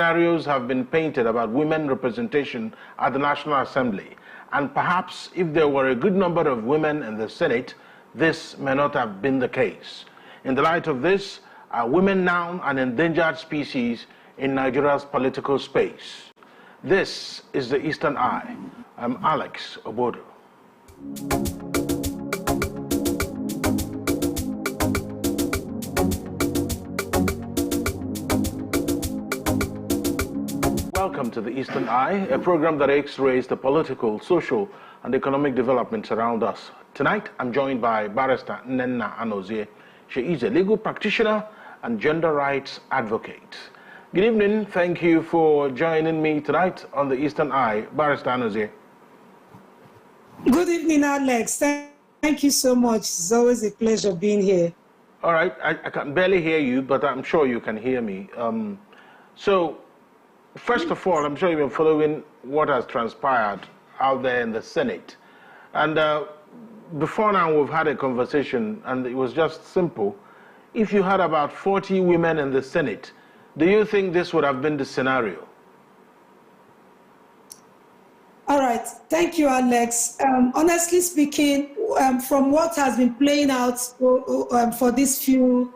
Scenarios have been painted about women representation at the National Assembly, and perhaps if there were a good number of women in the Senate, this may not have been the case. In the light of this, are women now an endangered species in Nigeria's political space? This is the Eastern Eye. I'm Alex Obodo. Welcome to the Eastern Eye, a program that X-rays the political, social, and economic developments around us. Tonight, I'm joined by Barrister Nnenna Anozie. She is a legal practitioner and gender rights advocate. Good evening. Thank you for joining me tonight on the Eastern Eye. Barrister Anozie. Good evening, Alex. Thank you so much. It's always a pleasure being here. All right. I can barely hear you, but I'm sure you can hear me. First of all, I'm sure you've been following what has transpired out there in the Senate. And before now, we've had a conversation, and it was just simple. If you had about 40 women in the Senate, do you think this would have been the scenario? All right. Thank you, Alex. Honestly speaking, from what has been playing out for these few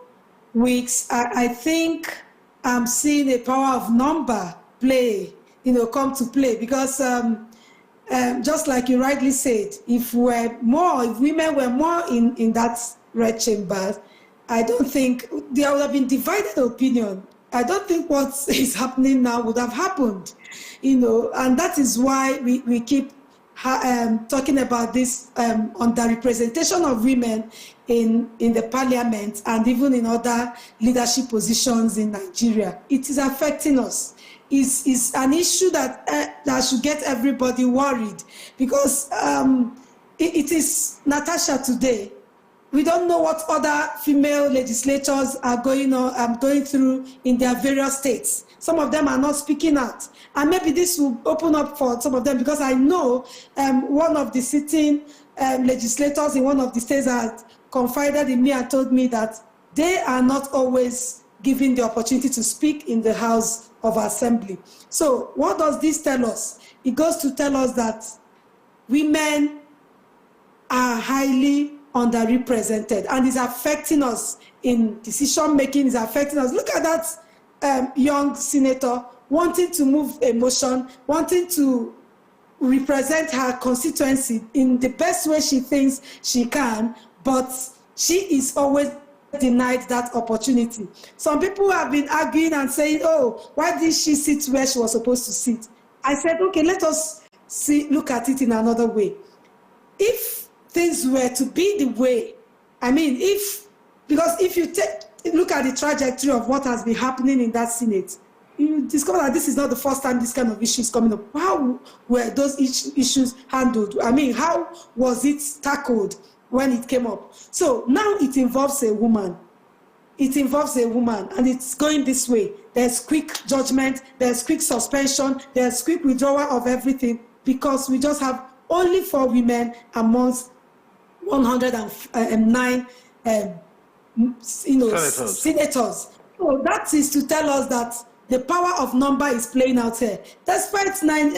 weeks, I think I'm seeing a power of number come to play, because just like you rightly said, if women were more in that red chamber, I don't think there would have been divided opinion. I don't think what is happening now would have happened, and that is why we keep talking about this underrepresentation of women in the parliament and even in other leadership positions in Nigeria. It is affecting us. Is an issue that should get everybody worried, because it is Natasha today. We don't know what other female legislators are going through in their various states. Some of them are not speaking out, and maybe this will open up for some of them, because I know one of the sitting legislators in one of the states has confided in me and told me that they are not always given the opportunity to speak in the House of Assembly. So what does this tell us? It goes to tell us that women are highly underrepresented, and is affecting us in decision making, is affecting us. Look at that young senator wanting to move a motion, wanting to represent her constituency in the best way she thinks she can, but she is always denied that opportunity. Some people have been arguing and saying, oh, why did she sit where she was supposed to sit? I said, okay, let us look at it in another way. If things were to be the way, because if you look at the trajectory of what has been happening in that Senate, you discover that this is not the first time this kind of issue is coming up. How were those issues handled? How was it tackled when it came up? So now it involves a woman. It involves a woman, and it's going this way. There's quick judgment, there's quick suspension, there's quick withdrawal of everything, because we just have only 4 women amongst 109 senators. So that is to tell us that the power of number is playing out here. Despite 9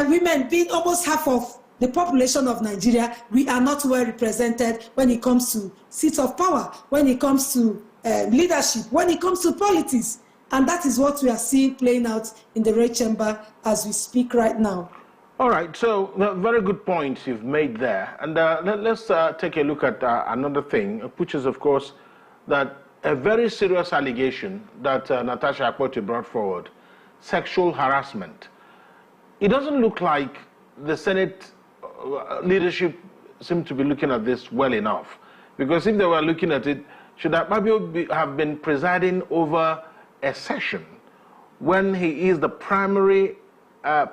women being almost half of the population of Nigeria, we are not well represented when it comes to seats of power, when it comes to leadership, when it comes to politics. And that is what we are seeing playing out in the red chamber as we speak right now. All right, so very good points you've made there. And let's take a look at another thing, which is, of course, that a very serious allegation that Natasha Akpoti brought forward, sexual harassment. It doesn't look like the Senate leadership seem to be looking at this well enough, because if they were looking at it, should Akpabio have been presiding over a session when he is the primary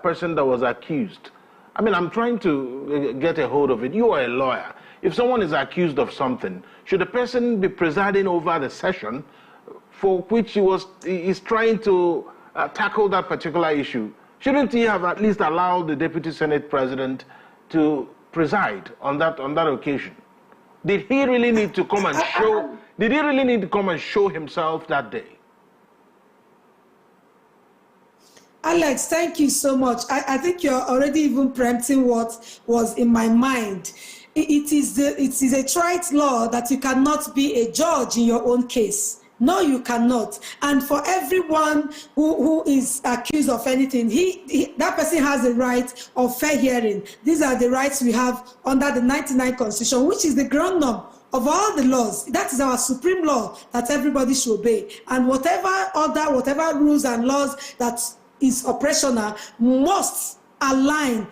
person that was accused? I'm trying to get a hold of it. You are a lawyer. If someone is accused of something, should the person be presiding over the session for which he is trying to tackle that particular issue? Shouldn't he have at least allowed the Deputy Senate President to preside on that occasion? Did he really need to come and show? Did he really need to come and show himself that day? Alex, thank you so much. I think you're already even preempting what was in my mind. It is a trite law that you cannot be a judge in your own case. No, you cannot. And for everyone who is accused of anything, that person has the right of fair hearing. These are the rights we have under the 99 Constitution, which is the ground norm of all the laws. That is our supreme law that everybody should obey. And whatever rules and laws that is operational must align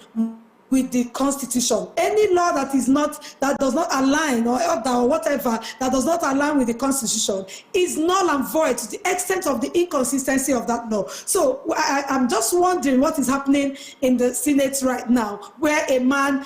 with the Constitution. Any law that does not align or whatever that does not align with the Constitution is null and void to the extent of the inconsistency of that law. So I'm just wondering what is happening in the Senate right now, where a man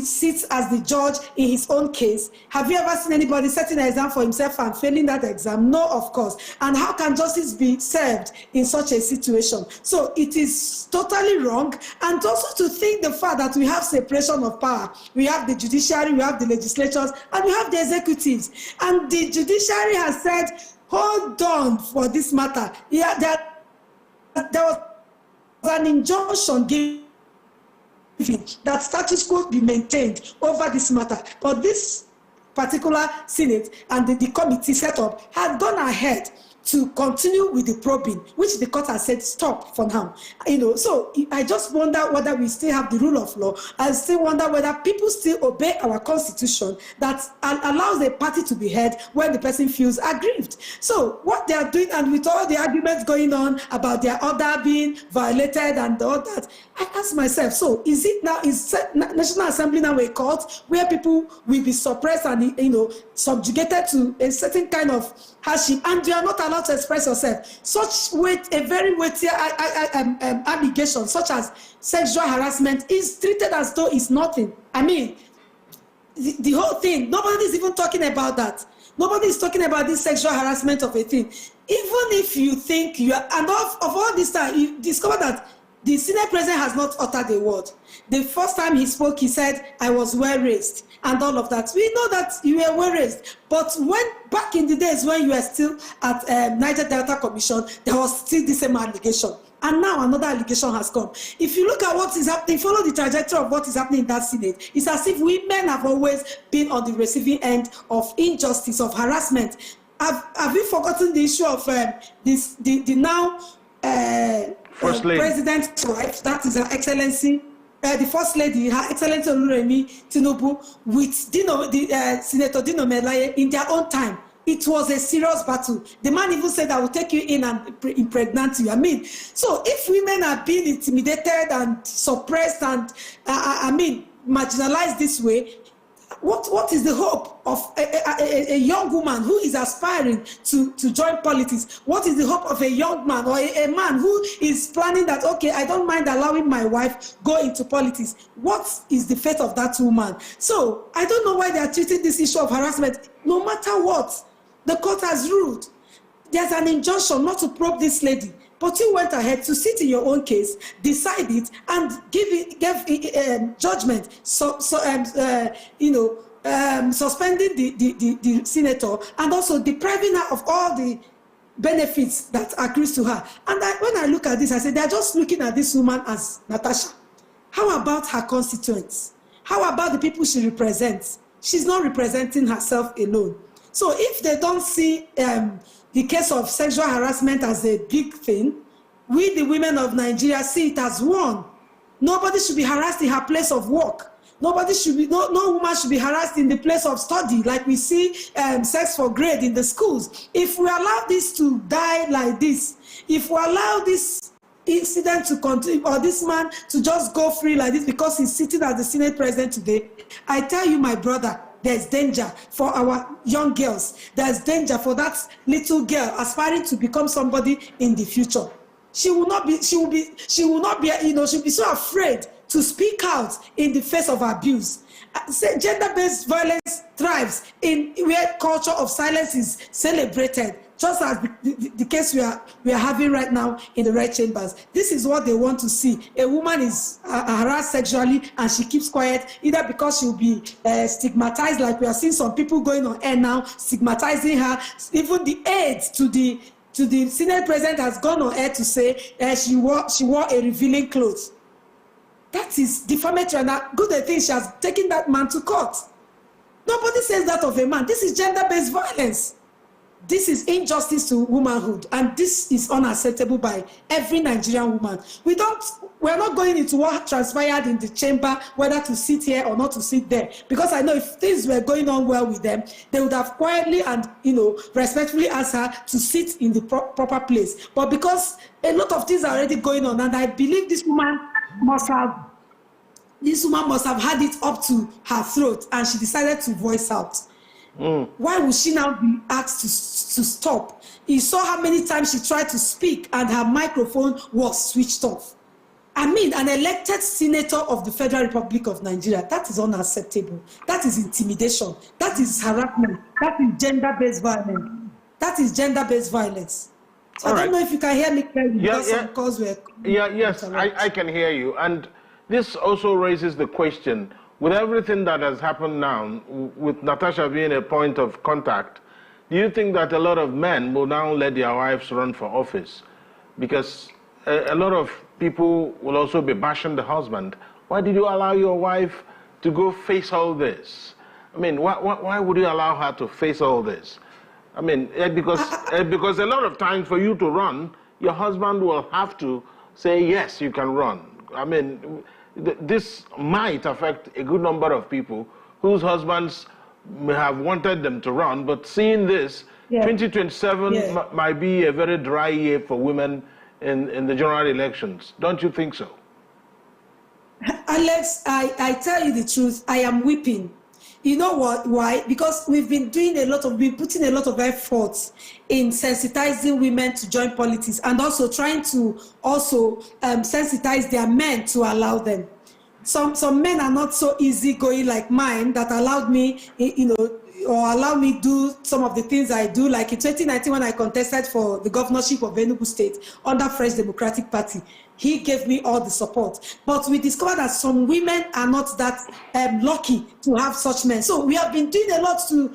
sits as the judge in his own case. Have you ever seen anybody setting an exam for himself and failing that exam? No, of course. And how can justice be served in such a situation? So it is totally wrong. And also to think the fact that we have separation of power. We have the judiciary, we have the legislatures, and we have the executives. And the judiciary has said, hold on for this matter. Yeah, there was an injunction given that status quo be maintained over this matter. But this particular Senate and the committee set up had gone ahead to continue with the probing, which the court has said stop for now. So I just wonder whether we still have the rule of law. I still wonder whether people still obey our Constitution that allows a party to be heard when the person feels aggrieved. So what they are doing, and with all the arguments going on about their order being violated and all that, I ask myself, so is National Assembly now a court where people will be suppressed and subjugated to a certain kind of hardship, and you are not allowed to express yourself? A very weighty allegation such as sexual harassment is treated as though it's nothing. I mean, the whole thing, nobody is even talking about that. Nobody is talking about this sexual harassment of a thing. Even if you think you are, and of all this time, you discover that the Senate president has not uttered a word. The first time he spoke, he said, I was well raised, and all of that. We know that you were well raised, but back in the days when you were still at Niger Delta Commission, there was still the same allegation. And now another allegation has come. If you look at what is happening, follow the trajectory of what is happening in that Senate, it's as if women have always been on the receiving end of injustice, of harassment. Have you forgotten the issue of the now First Lady. President's wife, that is Her Excellency, the First Lady, Her Excellency Oluremi Tinubu, with Senator Dino Melaye in their own time? It was a serious battle. The man even said, I will take you in and impregnate you. I mean, so if women are being intimidated and suppressed and, marginalized this way, what is the hope of a young woman who is aspiring to join politics? What is the hope of a young man or a man who is planning that, okay, I don't mind allowing my wife go into politics? What is the fate of that woman? So I don't know why they are treating this issue of harassment. No matter what, the court has ruled. There's an injunction not to probe this lady. But you went ahead to sit in your own case, decide it, and give judgment. Suspending the senator and also depriving her of all the benefits that accrues to her. And when I look at this, I say they're just looking at this woman as Natasha. How about her constituents? How about the people she represents? She's not representing herself alone. So if they don't see the case of sexual harassment as a big thing, we, the women of Nigeria, see it as one. Nobody should be harassed in her place of work. No woman should be harassed in the place of study, like we see sex for grade in the schools. If we allow this to die like this, if we allow this incident to continue, or this man to just go free like this because he's sitting as the Senate president today, I tell you, my brother, there's danger for our young girls. There's danger for that little girl aspiring to become somebody in the future. She'll be so afraid to speak out in the face of abuse. Gender-based violence thrives in where culture of silence is celebrated, just as the case we are having right now in the red chambers. This is what they want to see. A woman is harassed sexually and she keeps quiet, either because she'll be stigmatized, like we are seeing some people going on air now, stigmatizing her, even the aides to to the Senate president has gone on air to say she wore a revealing clothes. That is defamatory. And good thing she has taken that man to court. Nobody says that of a man. This is gender-based violence. This is injustice to womanhood, and this is unacceptable by every Nigerian woman. We're not going into what transpired in the chamber, whether to sit here or not to sit there, because I know if things were going on well with them, they would have quietly and respectfully asked her to sit in the proper place. But because a lot of things are already going on, and I believe this woman must have had it up to her throat, and she decided to voice out. Why would she now be asked to stop? You saw how many times she tried to speak and her microphone was switched off. I mean, an elected senator of the Federal Republic of Nigeria, that is unacceptable. That is intimidation. That is harassment. That is gender-based violence. That is gender-based violence. So I don't know if you can hear me clearly because some calls were... Yes, I can hear you. And this also raises the question, with everything that has happened now, with Natasha being a point of contact, do you think that a lot of men will now let their wives run for office? Because a lot of people will also be bashing the husband. Why did you allow your wife to go face all this? I mean, why would you allow her to face all this? I mean, because a lot of times for you to run, your husband will have to say, yes, you can run. I mean, this might affect a good number of people whose husbands may have wanted them to run, but seeing this, 2027 might be a very dry year for women in the general elections. Don't you think so? Alex, I tell you the truth, I am weeping. You know what? Why? Because we've been putting a lot of efforts in sensitizing women to join politics, and also trying to sensitize their men to allow them. Some men are not so easygoing like mine that allowed me, or allow me do some of the things I do. Like in 2019 when I contested for the governorship of Enugu State under Fresh Democratic Party, he gave me all the support. But we discovered that some women are not that lucky to have such men. So we have been doing a lot to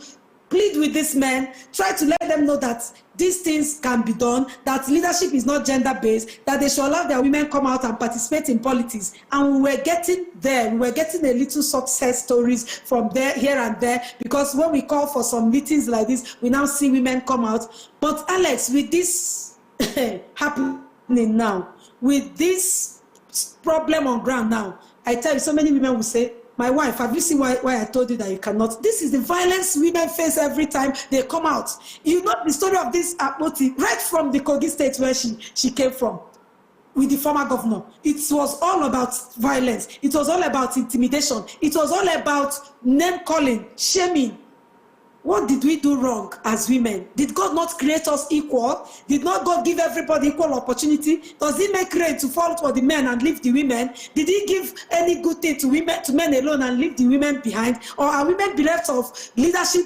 plead with these men, try to let them know that these things can be done, that leadership is not gender-based, that they should allow their women come out and participate in politics. And we were getting there. We were getting a little success stories from there, here and there, because when we call for some meetings like this, we now see women come out. But Alex, with this happening now, with this problem on ground now, I tell you, so many women will say, my wife, have you seen why I told you that you cannot? This is the violence women face every time they come out. You know the story of this Apoti, right from the Kogi state where she came from, with the former governor. It was all about violence. It was all about intimidation. It was all about name-calling, shaming. What did we do wrong as women? Did God not create us equal? Did not God give everybody equal opportunity? Does he make rain to fall for the men and leave the women? Did he give any good thing to men alone and leave the women behind? Or are women bereft of leadership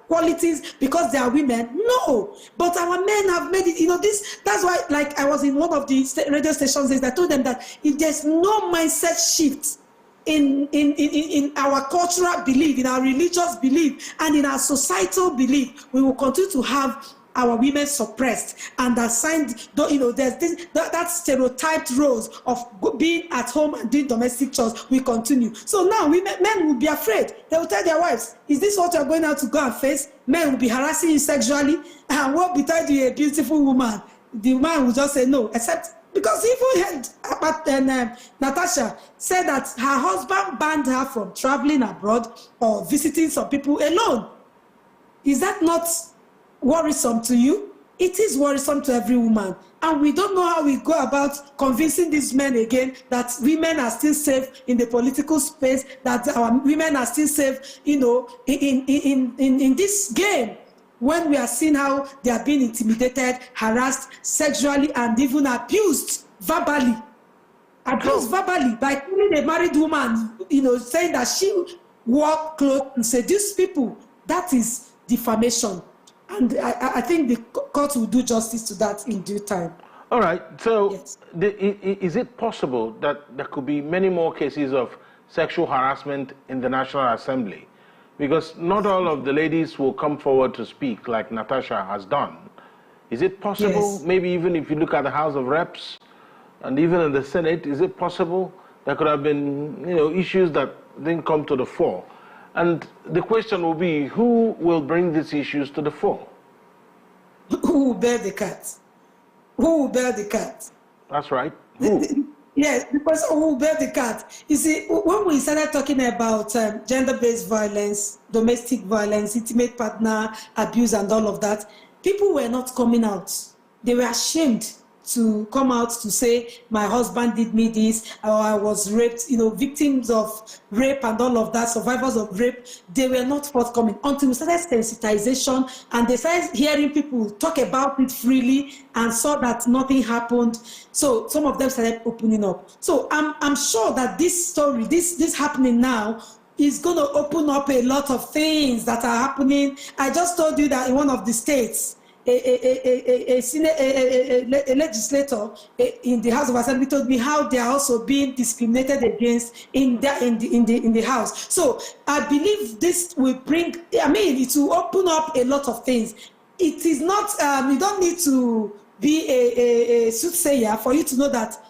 qualities because they are women? No. But our men have made it, that's why, like I was in one of the radio stations, I told them that if there's no mindset shift in our cultural belief, in our religious belief, and in our societal belief, we will continue to have our women suppressed and assigned, there's that stereotyped roles of being at home and doing domestic chores will continue. So now men will be afraid. They will tell their wives, is this what you're going out to go and face? Men will be harassing you sexually, and what betide you a beautiful woman? The man will just say no, except because even Natasha said that her husband banned her from traveling abroad or visiting some people alone. Is that not worrisome to you? It is worrisome to every woman. And we don't know how we go about convincing these men again that women are still safe in the political space, that our women are still safe, in this game, when we are seeing how they are being intimidated, harassed sexually, and even abused verbally. Abused verbally by killing a married woman, saying that she wore clothes and seduce people. That is defamation. And I think the court will do justice to that in due time. All right. So yes. Is it possible that there could be many more cases of sexual harassment in the National Assembly? Because not all of the ladies will come forward to speak like Natasha has done. Is it possible, maybe even if you look at the House of Reps and even in the Senate, is it possible there could have been, issues that didn't come to the fore? And the question will be, who will bring these issues to the fore? Who will bear the cat? Who will bear the cat? That's right. Who? Yes, because who will bear the cat? You see, when we started talking about gender-based violence, domestic violence, intimate partner abuse and all of that, people were not coming out. They were ashamed to come out to say, my husband did me this, or I was raped. Victims of rape and all of that, survivors of rape, they were not forthcoming until we started sensitization and they started hearing people talk about it freely and saw that nothing happened. So some of them started opening up. So I'm sure that this story, this happening now, is going to open up a lot of things that are happening. I just told you that in one of the states, a legislator in the House of Assembly told me how they are also being discriminated against in the House. So I believe this will bring, it will open up a lot of things. It is not, you don't need to be a soothsayer for you to know that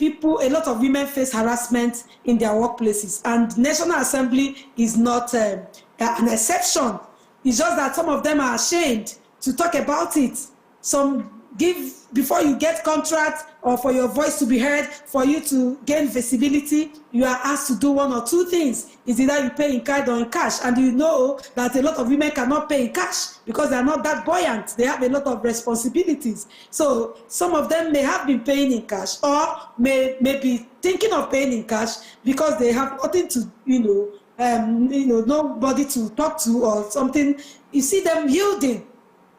a lot of women face harassment in their workplaces, and National Assembly is not an exception. It's just that some of them are ashamed to talk about it. Some give, before you get contract or for your voice to be heard, for you to gain visibility, you are asked to do one or two things. It's either you pay in kind or in cash, and you know that a lot of women cannot pay in cash because they are not that buoyant. They have a lot of responsibilities. So some of them may have been paying in cash or may be thinking of paying in cash because they have nothing to, nobody to talk to or something. You see them yielding.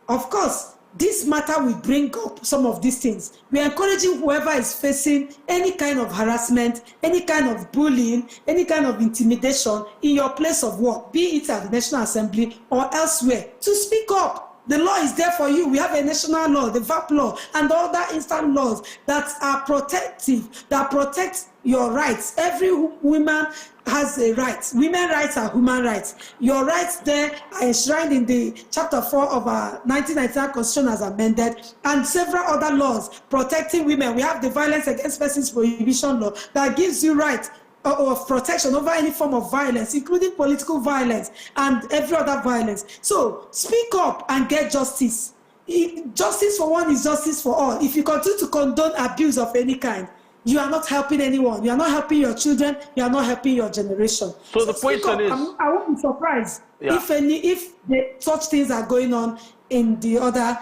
Of course, this matter will bring up some of these things. We are encouraging whoever is facing any kind of harassment, any kind of bullying, any kind of intimidation in your place of work, be it at the National Assembly or elsewhere, to speak up. The law is there for you. We have a national law, the VAP law, and other instant laws that are protective, that protect your rights. Every woman has a right. Women's rights are human rights. Your rights there are enshrined in the Chapter 4 of our 1999 Constitution as amended, and several other laws protecting women. We have the Violence Against Persons Prohibition Law that gives you right of protection over any form of violence, including political violence and every other violence. So speak up and get justice. Justice for one is justice for all. If you continue to condone abuse of any kind, you are not helping anyone. You are not helping your children. You are not helping your generation. So the question is, I won't be surprised if such things are going on in the other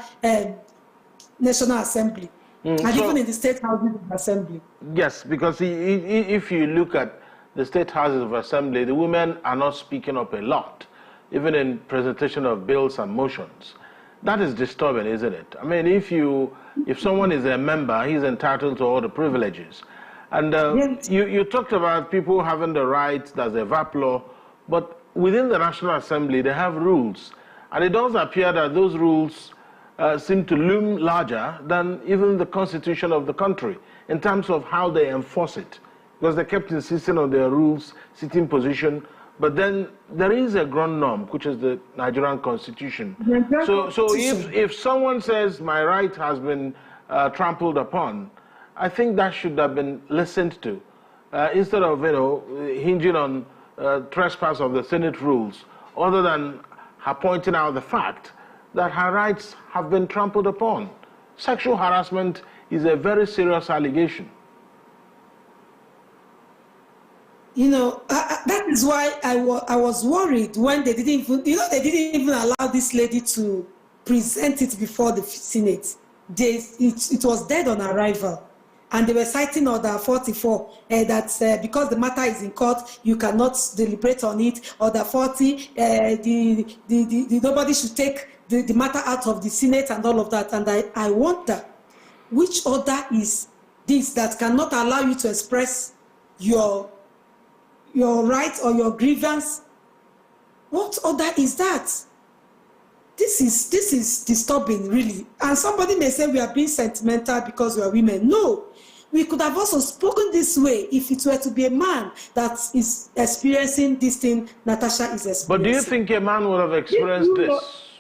National Assembly. And even in the State Houses of Assembly. Yes, because if you look at the State Houses of Assembly, the women are not speaking up a lot, even in presentation of bills and motions. That is disturbing, isn't it? I mean, if someone is a member, he's entitled to all the privileges. And yes. you talked about people having the rights, there's a VAP law, but within the National Assembly, they have rules. And it does appear that those rules seem to loom larger than even the constitution of the country in terms of how they enforce it, because they kept insisting on their rules, sitting position, but then there is a ground norm, which is the Nigerian constitution. So if someone says my right has been trampled upon, I think that should have been listened to, instead of hinging on trespass of the Senate rules, other than her pointing out the fact that her rights have been trampled upon. Sexual harassment is a very serious allegation. That is why I was worried when they didn't even allow this lady to present it before the Senate. It was dead on arrival. And they were citing Order 44, that because the matter is in court, you cannot deliberate on it. Order 40, nobody should take the matter out of the Senate and all of that. And I wonder, which order is this that cannot allow you to express your right or your grievance? What order is that? This is disturbing, really. And somebody may say we are being sentimental because we are women. No. We could have also spoken this way if it were to be a man that is experiencing this thing Natasha is experiencing. But do you think a man would have experienced this?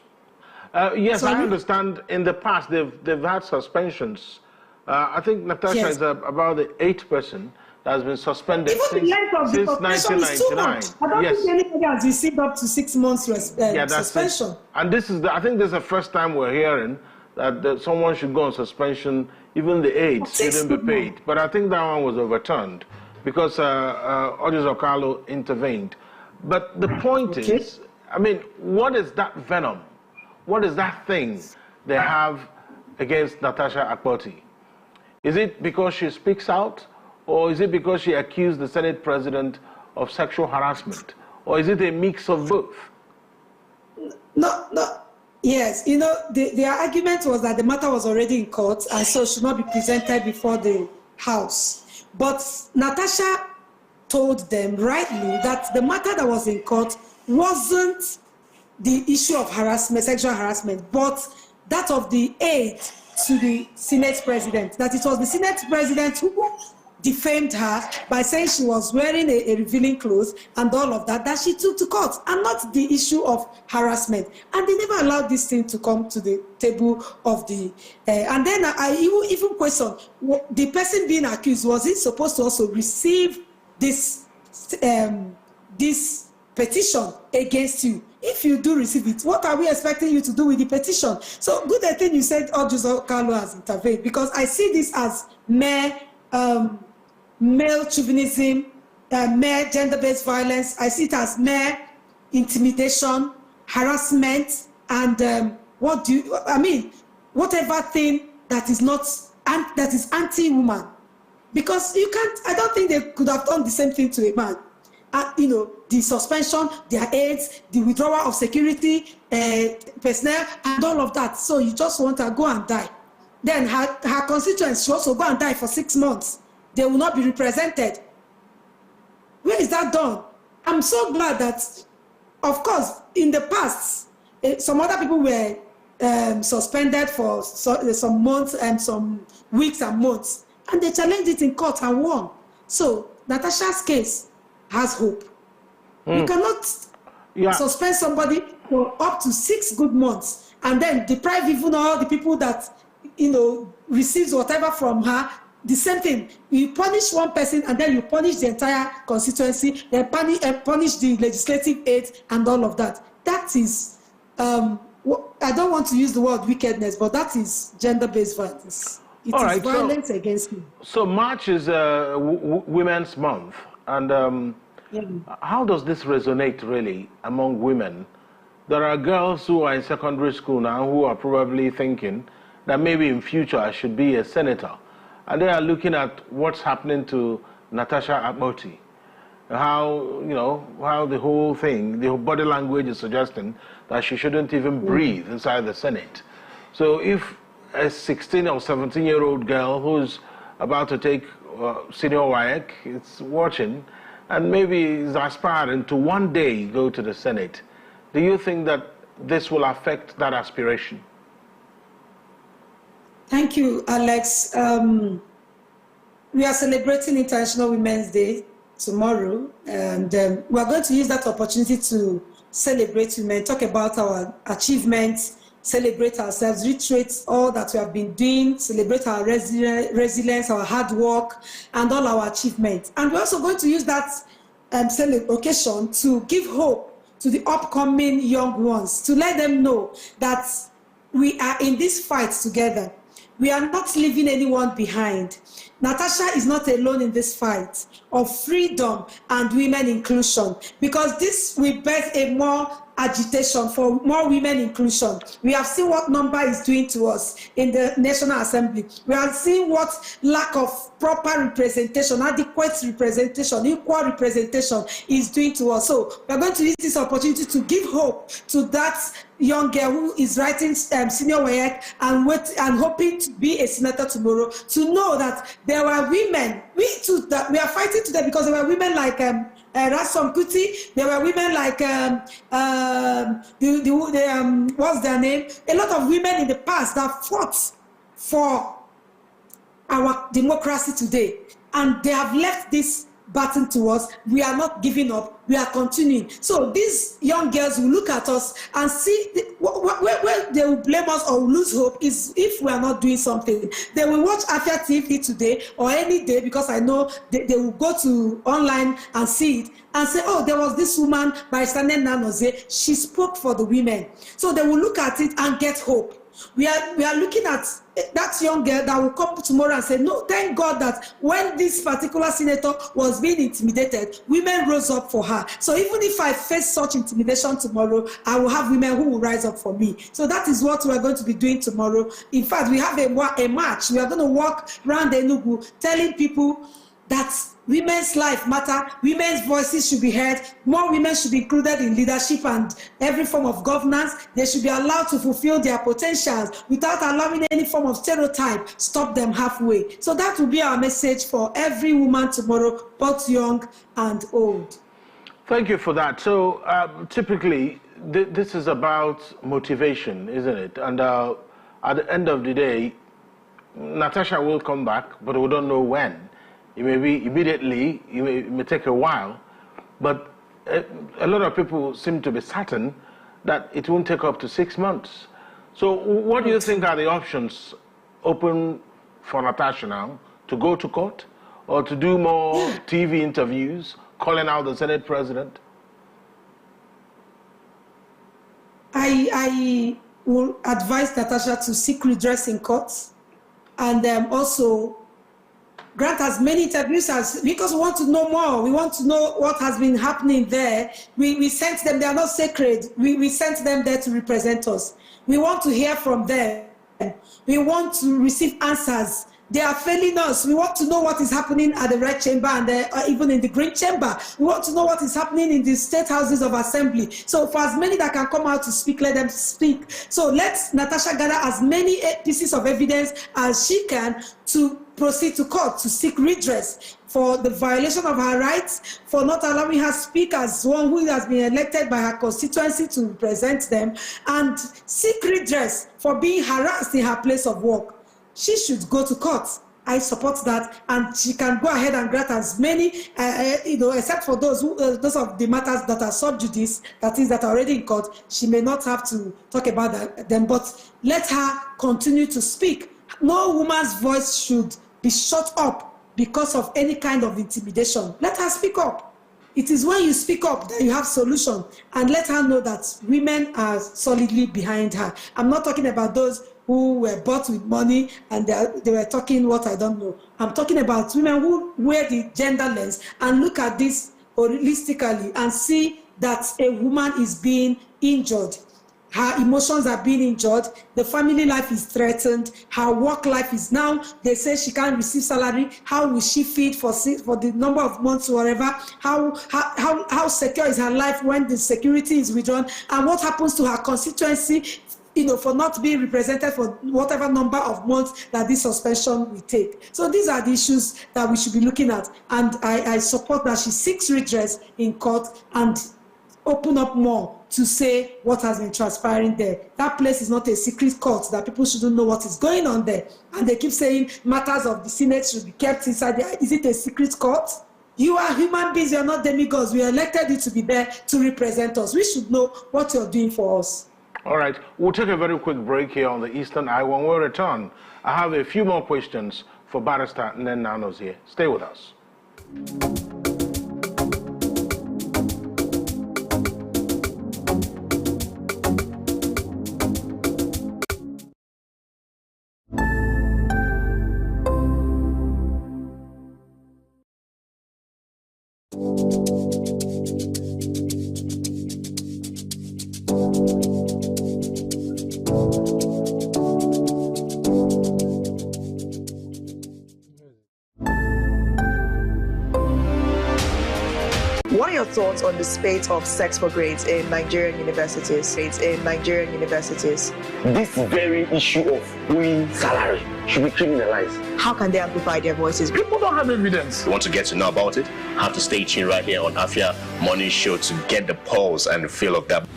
Yes, I Sorry? understand. In the past, they've had suspensions. I think Natasha Yes. is about the 8th person that has been suspended Even the length of the since suspension is too 1999. much. I don't Yes. think anybody has received up to 6 months Yeah, that's it. suspension. And this is I think this is the first time we're hearing that someone should go on suspension, even the aides shouldn't be paid. But I think that one was overturned because Odis Okalo intervened. But the point is, I mean, what is that venom? What is that thing they have against Natasha Akpoti? Is it because she speaks out? Or is it because she accused the Senate president of sexual harassment? Or is it a mix of both? No. Yes, you know, their argument was that the matter was already in court and so should not be presented before the House. But Natasha told them rightly that the matter that was in court wasn't the issue of harassment, sexual harassment, but that of the aid to the Senate president. That it was the Senate president who defamed her by saying she was wearing a revealing clothes and all of that she took to court, and not the issue of harassment. And they never allowed this thing to come to the table of the... and then I even question, the person being accused, was he supposed to also receive this petition against you? If you do receive it, what are we expecting you to do with the petition? So good thing you said Odis Okalo has intervened, because I see this as mere male chauvinism, mere gender-based violence. I see it as mere intimidation, harassment, and whatever thing that is not that is anti-woman. Because you can't. I don't think they could have done the same thing to a man. You know, the suspension, their aides, the withdrawal of security personnel, and all of that. So you just want her to go and die. Then her constituents should also go and die for 6 months. They will not be represented. Where is that done? I'm so glad that, of course, in the past, some other people were suspended for some months and some weeks and months, and they challenged it in court and won. So Natasha's case has hope. You cannot suspend somebody for up to 6 good months and then deprive even all the people that, you know, receives whatever from her. The same thing. You punish one person and then you punish the entire constituency, then punish the legislative aid and all of that. That is, I don't want to use the word wickedness, but that is gender-based violence. It is violence against me. So March is Women's Month. And how does this resonate really among women? There are girls who are in secondary school now who are probably thinking that maybe in future I should be a senator. And they are looking at what's happening to Natasha Akpoti. How the whole thing, the whole body language is suggesting that she shouldn't even breathe inside the Senate. So if a 16 or 17-year-old girl who's about to take senior WAEC is watching and maybe is aspiring to one day go to the Senate, do you think that this will affect that aspiration? Thank you, Alex. We are celebrating International Women's Day tomorrow, and we are going to use that opportunity to celebrate women, talk about our achievements, celebrate ourselves, reiterate all that we have been doing, celebrate our resilience, our hard work, and all our achievements. And we're also going to use that occasion to give hope to the upcoming young ones, to let them know that we are in this fight together. We are not leaving anyone behind. Natasha is not alone in this fight of freedom and women inclusion, because this will birth a more agitation for more women inclusion. We have seen what number is doing to us in the National Assembly. We have seen what lack of proper representation, adequate representation, equal representation is doing to us. So we are going to use this opportunity to give hope to that young girl who is writing senior WAEC and hoping to be a senator tomorrow, to know that there were women, we are fighting today because there were women like Rasom Kuti, there were women like, what's their name? A lot of women in the past that fought for our democracy today. And they have left this baton to us. We are not giving up. We are continuing. So these young girls will look at us and see where they will blame us or lose hope is if we are not doing something. They will watch Afia TV today or any day, because I know they will go to online and see it and say, oh, there was this woman by standing Nanoze. She spoke for the women. So they will look at it and get hope. We are looking at that young girl that will come tomorrow and say, no, thank God that when this particular senator was being intimidated, women rose up for her. So even if I face such intimidation tomorrow, I will have women who will rise up for me. So that is what we are going to be doing tomorrow. In fact, we have a march. We are going to walk around Enugu telling people that women's life matter, women's voices should be heard, more women should be included in leadership and every form of governance. They should be allowed to fulfill their potentials without allowing any form of stereotype stop them halfway. So that will be our message for every woman tomorrow, both young and old. Thank you for that. So typically, this is about motivation, isn't it? And at the end of the day, Natasha will come back, but we don't know when. It may be immediately, it may take a while, but a lot of people seem to be certain that it won't take up to 6 months. So what do you think are the options open for Natasha now? To go to court or to do more TV interviews, calling out the Senate president? I will advise Natasha to seek redress in court and also grant as many interviews as, because we want to know more. We want to know what has been happening there. We sent them, they are not sacred. We sent them there to represent us. We want to hear from them. We want to receive answers. They are failing us. We want to know what is happening at the Red Chamber and even in the Green Chamber. We want to know what is happening in the state houses of assembly. So for as many that can come out to speak, let them speak. So let Natasha gather as many pieces of evidence as she can to proceed to court to seek redress for the violation of her rights, for not allowing her speak as one who has been elected by her constituency to represent them, and seek redress for being harassed in her place of work. She should go to court. I support that, and she can go ahead and grant as many, except for those of the matters that are sub judice, that is, that are already in court. She may not have to talk about them, but let her continue to speak. No woman's voice should be shut up because of any kind of intimidation. Let her speak up. It is when you speak up that you have solution, and let her know that women are solidly behind her. I'm not talking about those who were bought with money and they were talking what I don't know. I'm talking about women who wear the gender lens and look at this holistically and see that a woman is being injured. Her emotions are being injured. The family life is threatened. Her work life is now, they say she can't receive salary. How will she feed for the number of months or whatever? How secure is her life when the security is withdrawn? And what happens to her constituency, for not being represented for whatever number of months that this suspension will take? So these are the issues that we should be looking at. And I support that she seeks redress in court and open up more to say what has been transpiring there. That place is not a secret court that people shouldn't know what is going on there. And they keep saying matters of the Senate should be kept inside there. Is it a secret court? You are human beings, you are not demigods. We elected you to be there to represent us. We should know what you're doing for us. All right, we'll take a very quick break here on the Eastern Eye. When we return, I have a few more questions for Barrister Nnozie. Stay with us. What are your thoughts on the spate of sex for grades in Nigerian universities? This very issue of owing salary should be criminalized. How can they amplify their voices? People don't have evidence. You want to get to know about it? Have to stay tuned right here on Afia Morning Show to get the pulse and the feel of that.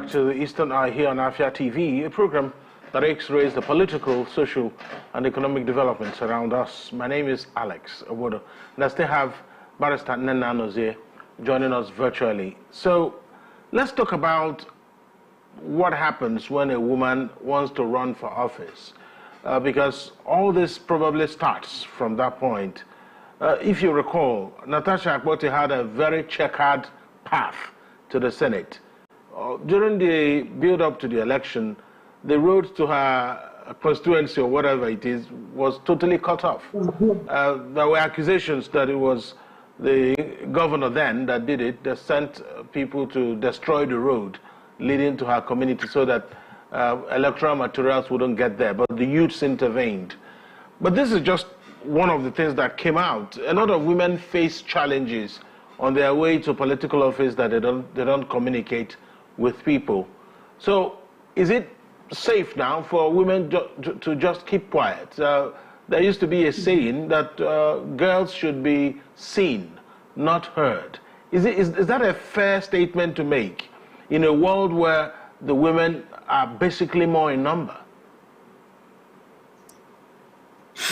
back to the Eastern Eye here on Afia TV, a program that X-rays the political, social, and economic developments around us. My name is Alex Owodo, and I still have Barrister Nena Nozie joining us virtually. So let's talk about what happens when a woman wants to run for office, because all this probably starts from that point. If you recall, Natasha Akpoti had a very checkered path to the Senate. During the build-up to the election, the road to her constituency or whatever it is was totally cut off. There were accusations that it was the governor then that did it, that sent people to destroy the road leading to her community so that electoral materials wouldn't get there, but the youths intervened. But this is just one of the things that came out. A lot of women face challenges on their way to political office that they don't communicate with people. So is it safe now for women to just keep quiet? There used to be a saying that girls should be seen, not heard. Is that a fair statement to make in a world where the women are basically more in number?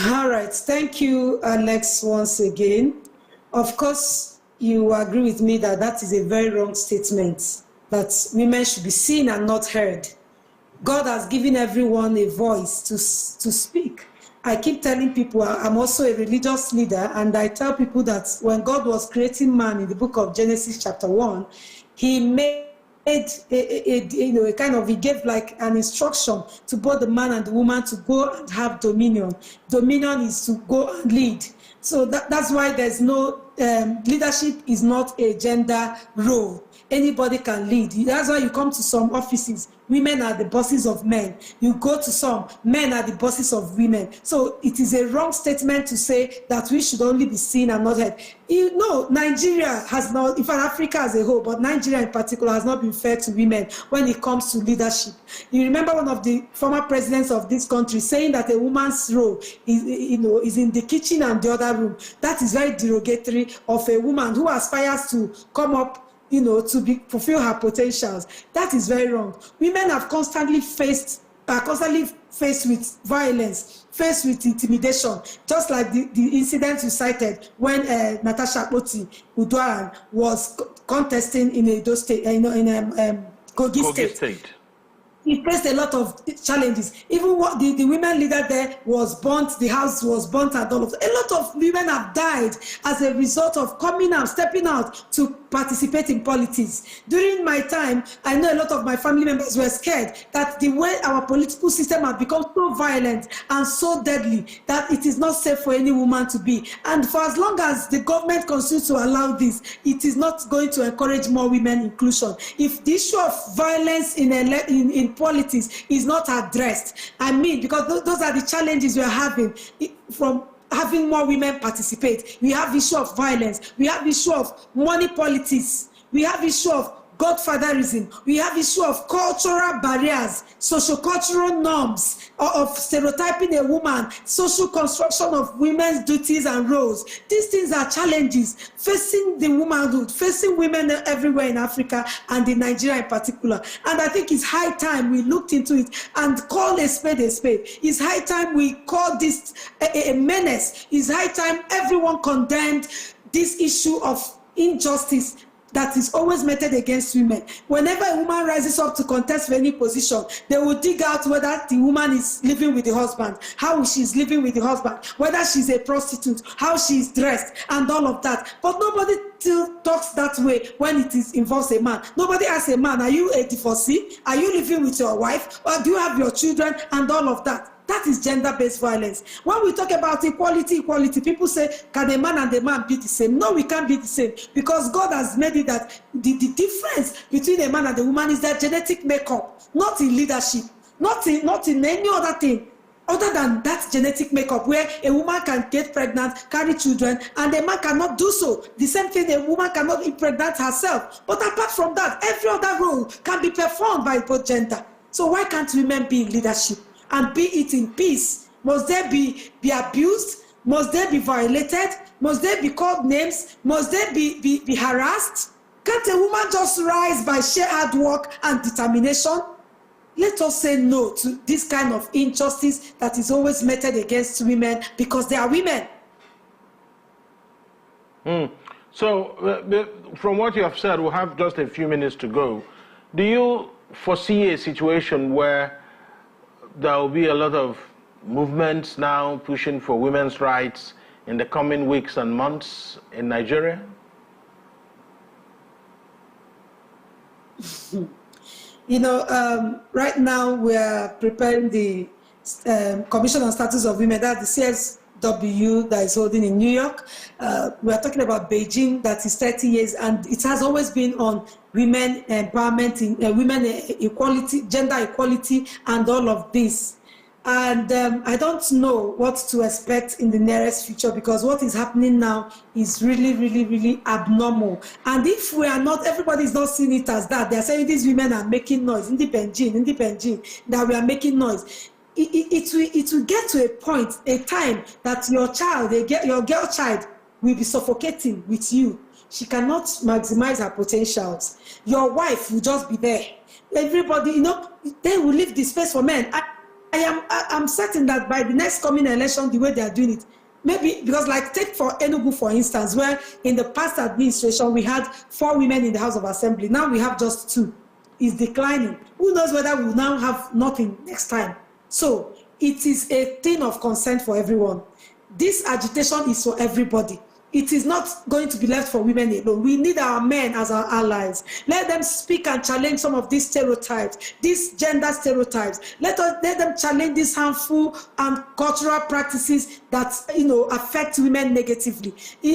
All right, thank you, Alex, once again. Of course, you agree with me that that is a very wrong statement, that women should be seen and not heard. God has given everyone a voice to speak. I keep telling people I'm also a religious leader, and I tell people that when God was creating man in the book of Genesis chapter 1, he made he gave like an instruction to both the man and the woman to go and have dominion. Dominion is to go and lead. So that's why there's no, leadership is not a gender role. Anybody can lead. That's why you come to some offices, women are the bosses of men. You go to some, men are the bosses of women. So it is a wrong statement to say that we should only be seen and not heard. You know, Nigeria has not, in fact, Africa as a whole, but Nigeria in particular has not been fair to women when it comes to leadership. You remember one of the former presidents of this country saying that a woman's role is in the kitchen and the other room. That is very derogatory of a woman who aspires to come up, to fulfill her potentials. That is very wrong. Women are constantly faced with violence, faced with intimidation, just like the incident you cited when Natasha Akpoti Uduaran was contesting in Edo State, Kogi State. He faced a lot of challenges. Even what the women leader there was burnt, the house was burnt and all of that. A lot of women have died as a result of coming out, stepping out to participate in politics. During my time, I know a lot of my family members were scared that the way our political system has become so violent and so deadly that it is not safe for any woman to be. And for as long as the government continues to allow this, it is not going to encourage more women inclusion. If the issue of violence in politics is not addressed, because those are the challenges we are having from having more women participate. We have issue of violence, we have issue of money politics, we have issue of godfatherism, we have issue of cultural barriers, social-cultural norms, of stereotyping a woman, social construction of women's duties and roles. These things are challenges facing the womanhood, facing women everywhere in Africa and in Nigeria in particular. And I think it's high time we looked into it and called a spade a spade. It's high time we call this a menace. It's high time everyone condemned this issue of injustice that is always meted against women. Whenever a woman rises up to contest for any position, they will dig out whether the woman is living with the husband, how she's living with the husband, whether she's a prostitute, how she's dressed, and all of that. But nobody still talks that way when it involves a man. Nobody asks a man, are you a divorcee? Are you living with your wife? Or do you have your children? And all of that. That is gender-based violence. When we talk about equality, people say, can a man and a man be the same? No, we can't be the same, because God has made it that the difference between a man and a woman is their genetic makeup, not in leadership, not in any other thing, other than that genetic makeup, where a woman can get pregnant, carry children, and a man cannot do so. The same thing, a woman cannot impregnate herself. But apart from that, every other role can be performed by both gender. So why can't women be in leadership? And be it in peace? Must they be abused? Must they be violated? Must they be called names? Must they be harassed? Can't a woman just rise by sheer hard work and determination? Let us say no to this kind of injustice that is always meted against women because they are women. So, from what you have said, we'll have just a few minutes to go. Do you foresee a situation where there will be a lot of movements now pushing for women's rights in the coming weeks and months in Nigeria? You know, right now we're preparing the Commission on Status of Women, that's the CSW that is holding in New York. We're talking about Beijing, that is 30 years, and it has always been on women empowerment, women equality, gender equality, and all of this. And I don't know what to expect in the nearest future because what is happening now is really, really, really abnormal. And if we are not, everybody is not seeing it as that. They are saying these women are making noise, independent, that we are making noise. It will get to a point, a time that your child, your girl child, will be suffocating with you. She cannot maximize her potentials. Your wife will just be there. Everybody, you know, they will leave the space for men. I'm certain that by the next coming election, the way they are doing it, maybe because, like, take for Enugu, for instance, where in the past administration we had 4 women in the House of Assembly. Now we have just 2. It's declining. Who knows whether we will now have nothing next time? So it is a thing of concern for everyone. This agitation is for everybody. It is not going to be left for women alone. We need our men as our allies. Let them speak and challenge some of these stereotypes, these gender stereotypes. Let them challenge these harmful and cultural practices that, you know, affect women negatively.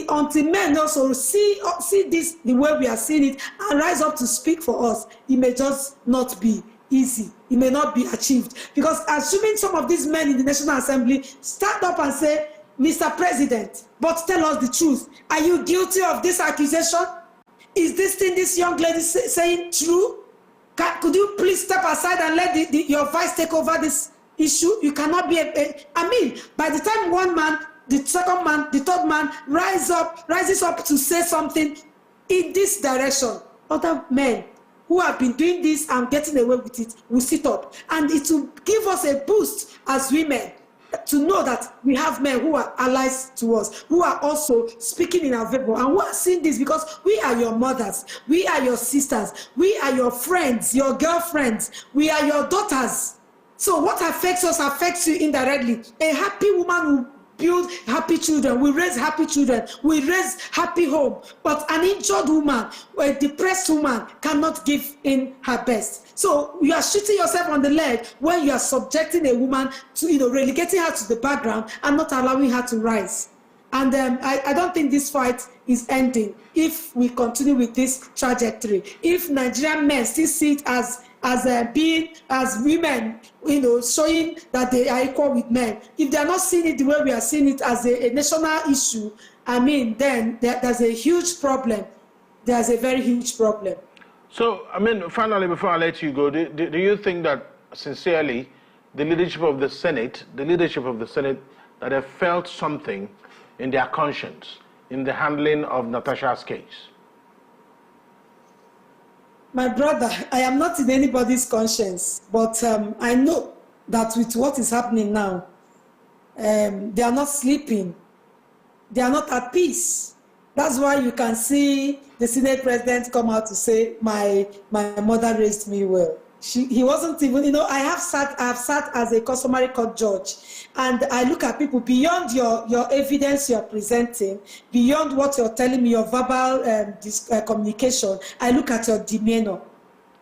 Until men also see this the way we are seeing it and rise up to speak for us, it may just not be easy. It may not be achieved. Because assuming some of these men in the National Assembly stand up and say, Mr. President, but tell us the truth. Are you guilty of this accusation? Is this thing this young lady saying true? Could you please step aside and let your vice take over this issue? You cannot be I mean, by the time one man, the second man, the third man rises up to say something in this direction, other men who have been doing this and getting away with it will sit up. And it will give us a boost as women to know that we have men who are allies to us, who are also speaking in our favor, and who are seeing this because we are your mothers, we are your sisters, we are your friends, your girlfriends, we are your daughters. So what affects us affects you indirectly. A happy woman will build happy children, we raise happy children, we raise happy home. But an injured woman or a depressed woman cannot give in her best. So you are shooting yourself on the leg when you are subjecting a woman to, you know, relegating her to the background and not allowing her to rise. And I don't think this fight is ending if we continue with this trajectory. If Nigerian men still see it as women, you know, showing that they are equal with men. If they are not seeing it the way we are seeing it as a national issue, I mean, then there's a huge problem. There's a very huge problem. So, I mean, finally, before I let you go, do you think that, sincerely, the leadership of the Senate, that have felt something in their conscience in the handling of Natasha's case? My brother, I am not in anybody's conscience, but I know that with what is happening now, they are not sleeping. They are not at peace. That's why you can see the Senate president come out to say, my mother raised me well. He wasn't even, you know, I have sat as a customary court judge, and I look at people beyond your evidence you're presenting, beyond what you're telling me, your verbal communication. I look at your demeanor.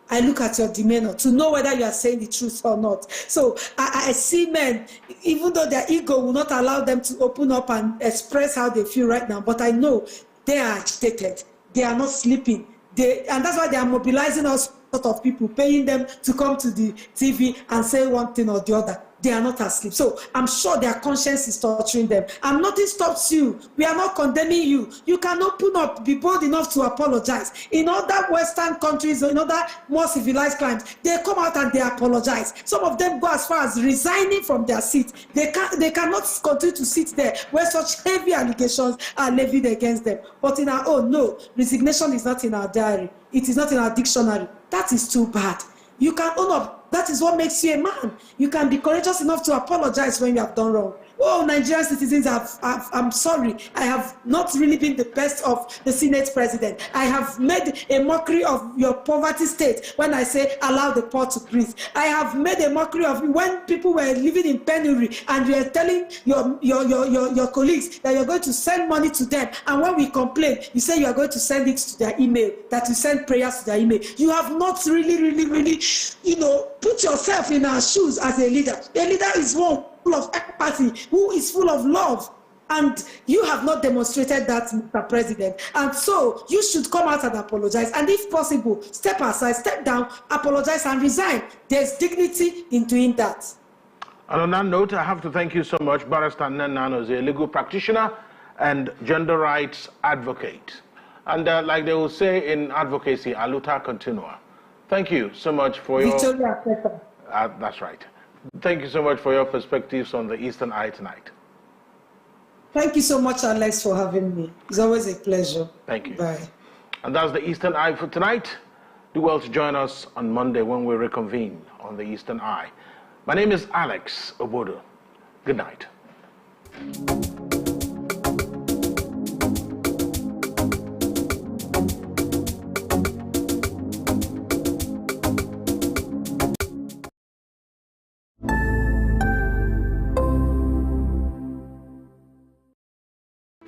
To know whether you are saying the truth or not. So I see men, even though their ego will not allow them to open up and express how they feel right now, but I know they are agitated. They are not sleeping. And that's why they are mobilizing all sorts of people, paying them to come to the TV and say one thing or the other. they are not asleep. So I'm sure their conscience is torturing them. And nothing stops you. We are not condemning you. You can open up, be bold enough to apologize. In other Western countries, or in other more civilized climes, they come out and they apologize. Some of them go as far as resigning from their seat. They cannot continue to sit there where such heavy allegations are levied against them. But in our own, no, resignation is not in our diary. It is not in our dictionary. That is too bad. You can own up. That is what makes you a man. You can be courageous enough to apologize when you have done wrong. Oh, Nigerian citizens, I'm sorry. I have not really been the best of the Senate president. I have made a mockery of your poverty state when I say allow the poor to breathe. I have made a mockery of when people were living in penury and you are telling your colleagues that you're going to send money to them. And when we complain, you say you are going to send it to their email, that you send prayers to their email. You have not really, put yourself in our shoes as a leader. A leader is one full of empathy, who is full of love. And you have not demonstrated that, Mr. President. And so you should come out and apologize. And if possible, step aside, step down, apologize and resign. There's dignity in doing that. And on that note, I have to thank you so much, Barrister Nnenna is a legal practitioner and gender rights advocate. And like they will say in advocacy, aluta continua. Thank you so much for your... Victoria, that's right. Thank you so much for your perspectives on the Eastern Eye tonight. Thank you so much, Alex, for having me. It's always a pleasure. Thank you. Bye. And that's the Eastern Eye for tonight. Do well to join us on Monday when we reconvene on the Eastern Eye. My name is Alex Obodo. Good night.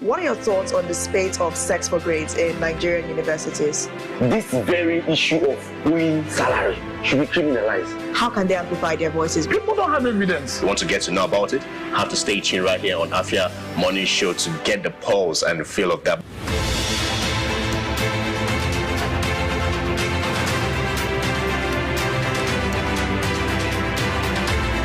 What are your thoughts on the spate of sex for grades in Nigerian universities? This very issue of owing salary should be criminalized. How can they amplify their voices? People don't have evidence. You want to get to know about it? Have to stay tuned right here on Afia Morning Show to get the pulse and the feel of that.